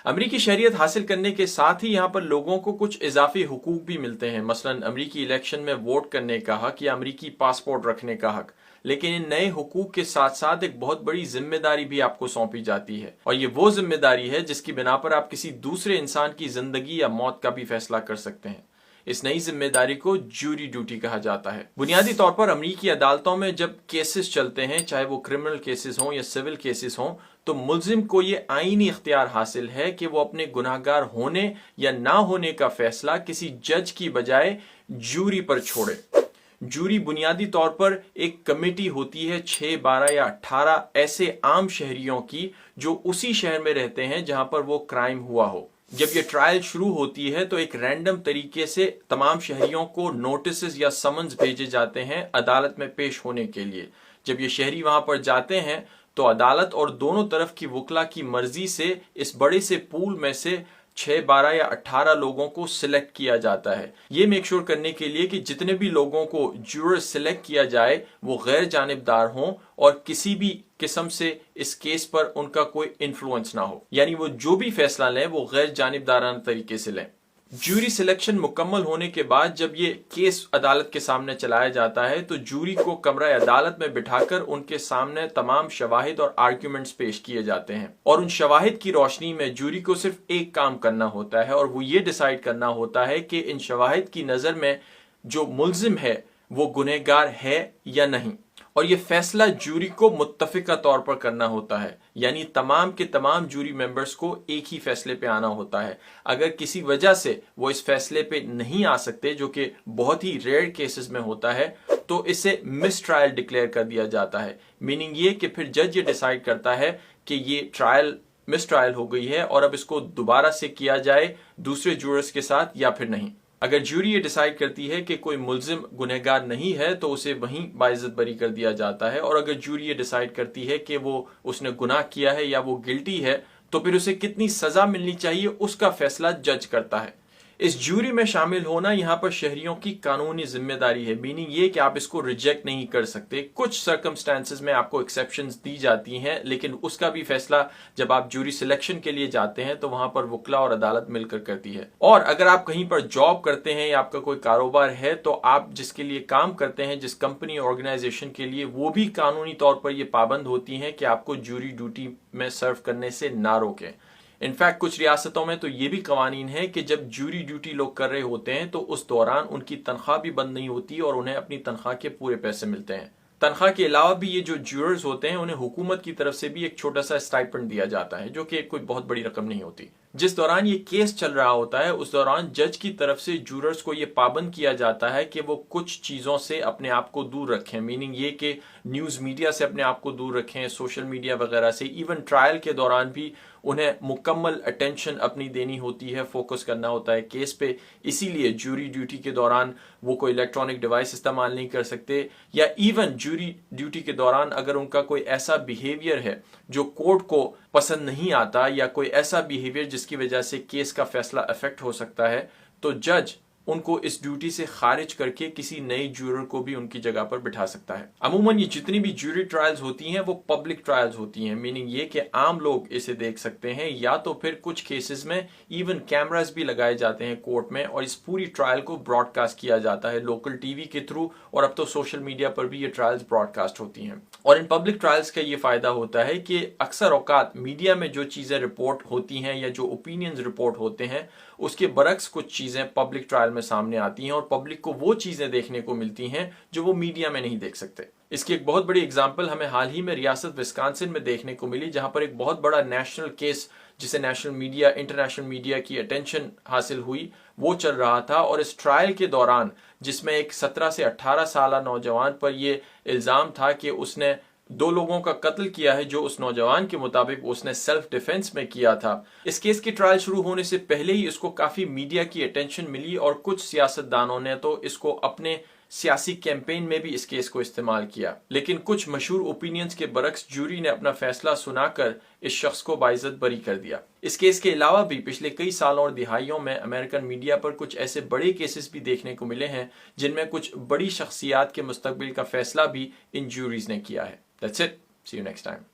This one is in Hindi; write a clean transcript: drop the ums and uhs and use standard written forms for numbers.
अमरीकी शहरियत हासिल करने के साथ ही यहाँ पर लोगों को कुछ इजाफी हुकूक भी मिलते हैं, मसलन अमरीकी इलेक्शन में वोट करने का हक या अमरीकी पासपोर्ट रखने का हक। लेकिन इन नए हुकूक के साथ साथ एक बहुत बड़ी जिम्मेदारी भी आपको सौंपी जाती है, और ये वो जिम्मेदारी है जिसकी बिना पर आप किसी दूसरे इंसान की जिंदगी या मौत का भी फैसला कर सकते हैं। इस नई जिम्मेदारी को जूरी ड्यूटी कहा जाता है। बुनियादी तौर पर अमरीकी अदालतों में जब केसेस चलते हैं, चाहे वो क्रिमिनल केसेस हों या सिविल केसेस हों, तो मुल्जिम को ये आईनी इख्तियार हासिल है कि वो अपने गुनाहगार होने या ना होने का फैसला किसी जज की बजाय जूरी पर छोड़े। जूरी बुनियादी तौर पर एक कमेटी होती है 6, 12 या 18 ऐसे आम शहरियों की जो उसी शहर में रहते हैं जहां पर वो क्राइम हुआ हो। जब ये ट्रायल शुरू होती है तो एक रैंडम तरीके से तमाम शहरियों को नोटिस या समन्स भेजे जाते हैं अदालत में पेश होने के लिए। जब ये शहरी वहां पर जाते हैं तो अदालत और दोनों तरफ की वकला की मर्जी से इस बड़े से पूल में से 6, 12 या 18 लोगों को सिलेक्ट किया जाता है, ये मेक श्योर करने के लिए कि जितने भी लोगों को जूरर सिलेक्ट किया जाए वो गैर जानिबदार हों और किसी भी किस्म से इस केस पर उनका कोई इन्फ्लुएंस ना हो, यानी वो जो भी फैसला लें वो गैर जानिबदाराना तरीके से लें। जूरी सिलेक्शन मुकम्मल होने के बाद जब ये केस अदालत के सामने चलाया जाता है तो जूरी को कमरा अदालत में बिठाकर उनके सामने तमाम शवाहिद और आर्ग्यूमेंट्स पेश किए जाते हैं, और उन शवाहिद की रोशनी में जूरी को सिर्फ एक काम करना होता है, और वो ये डिसाइड करना होता है कि इन शवाहिद की नजर में जो मुल्जिम है वो गुनहगार है या नहीं। और ये फैसला जूरी को मुत्तफिका तौर पर करना होता है, यानी तमाम के तमाम जूरी मेंबर्स को एक ही फैसले पे आना होता है। अगर किसी वजह से वो इस फैसले पे नहीं आ सकते, जो कि बहुत ही रेयर केसेस में होता है, तो इसे मिस ट्रायल डिक्लेयर कर दिया जाता है। मीनिंग ये कि फिर जज ये डिसाइड करता है कि ये ट्रायल मिस ट्रायल हो गई है और अब इसको दोबारा से किया जाए दूसरे जूरर्स के साथ या फिर नहीं। अगर जूरी ये डिसाइड करती है कि कोई मुल्जिम गुनहगार नहीं है तो उसे वहीं बाइज्जत बरी कर दिया जाता है, और अगर जूरी ये डिसाइड करती है कि वो उसने गुनाह किया है या वो गिल्टी है तो फिर उसे कितनी सजा मिलनी चाहिए उसका फैसला जज करता है। इस जूरी में शामिल होना यहाँ पर शहरियों की कानूनी जिम्मेदारी है, मीनिंग ये कि आप इसको रिजेक्ट नहीं कर सकते। कुछ सर्कमस्टांसेस में आपको एक्सेप्शंस दी जाती हैं, लेकिन उसका भी फैसला जब आप जूरी सिलेक्शन के लिए जाते हैं तो वहां पर वकला और अदालत मिलकर करती है। और अगर आप कहीं पर जॉब करते हैं या आपका कोई कारोबार है तो आप जिसके लिए काम करते हैं, जिस कंपनी ऑर्गेनाइजेशन के लिए, वो भी कानूनी तौर पर ये पाबंद होती हैं कि आपको जूरी ड्यूटी में सर्व करने से ना रोकें। इनफैक्ट कुछ रियासतों में तो ये भी कवानीन है कि जब जूरी ड्यूटी लोग कर रहे होते हैं तो उस दौरान उनकी तनख्वाह भी बंद नहीं होती और उन्हें अपनी तनख्वाह के पूरे पैसे मिलते हैं। तनख्वाह के अलावा भी ये जो जूरर्स होते हैं उन्हें हुकूमत की तरफ से भी एक छोटा सा स्टाइपेंड दिया जाता है, जो कि कोई बहुत बड़ी रकम नहीं होती। जिस दौरान ये केस चल रहा होता है उस दौरान जज की तरफ से जूरर्स को ये पाबंद किया जाता है कि वो कुछ चीजों से अपने आप को दूर रखें, मीनिंग ये कि न्यूज मीडिया से अपने आप को दूर रखें, सोशल मीडिया वगैरह से। इवन ट्रायल के दौरान भी उन्हें मुकम्मल अटेंशन अपनी देनी होती है, फोकस करना होता है केस पे। इसीलिए जूरी ड्यूटी के दौरान वो कोई इलेक्ट्रॉनिक डिवाइस इस्तेमाल नहीं कर सकते, या इवन जूरी ड्यूटी के दौरान अगर उनका कोई ऐसा बिहेवियर है जो कोर्ट को पसंद नहीं आता या कोई ऐसा बिहेवियर जिसकी वजह से केस का फैसला अफेक्ट हो सकता है, तो जज उनको इस ड्यूटी से खारिज करके किसी नए जूरर को भी उनकी जगह पर बिठा सकता है। अमूमन ये जितनी भी जूरी ट्रायल्स होती हैं वो पब्लिक ट्रायल्स होती हैं, मीनिंग ये कि आम लोग इसे देख सकते हैं, या तो फिर कुछ केसेस में इवन कैमरास भी लगाए जाते हैं कोर्ट में और इस पूरी ट्रायल को ब्रॉडकास्ट किया जाता है लोकल टीवी के थ्रू, और अब तो सोशल मीडिया पर भी ये ट्रायल्स ब्रॉडकास्ट होती हैं। और इन पब्लिक ट्रायल्स का ये फायदा होता है कि अक्सर औकात मीडिया में जो चीजें रिपोर्ट होती हैं या जो ओपिनियंस रिपोर्ट होते हैं उसके बरक्स कुछ चीजें पब्लिक ट्रायल में सामने आती हैं और पब्लिक को वो चीजें देखने को मिलती हैं जो वो मीडिया में नहीं देख सकते। इसकी एक बहुत बड़ी एग्जांपल हमें हाल ही में रियासत विस्कॉन्सिन में देखने को मिली, जहां पर एक बहुत बड़ा नेशनल केस जिसे नेशनल मीडिया, इंटरनेशनल मीडिया की अटेंशन हासिल हुई, वो चल रहा था। और इस ट्रायल के दौरान जिसमें एक 17 से 18 साल नौजवान पर यह इल्जाम था कि उसने 2 लोगों का कत्ल किया है, जो उस नौजवान के मुताबिक उसने सेल्फ डिफेंस में किया था। इस केस की ट्रायल शुरू होने से पहले ही इसको काफी मीडिया की अटेंशन मिली और कुछ सियासतदानों ने तो इसको अपने सियासी कैंपेन में भी इस केस को इस्तेमाल किया। लेकिन कुछ मशहूर ओपिनियंस के बरक्स जूरी ने अपना फैसला सुनाकर इस शख्स को बाइज्जत बरी कर दिया। इस केस के अलावा भी पिछले कई सालों और दिहाइयों में अमेरिकन मीडिया पर कुछ ऐसे बड़े केसेस भी देखने को मिले हैं जिनमें कुछ बड़ी शख्सियात के मुस्तकबिल का फैसला भी इन जूरीज ने किया है। That's it. See you next time.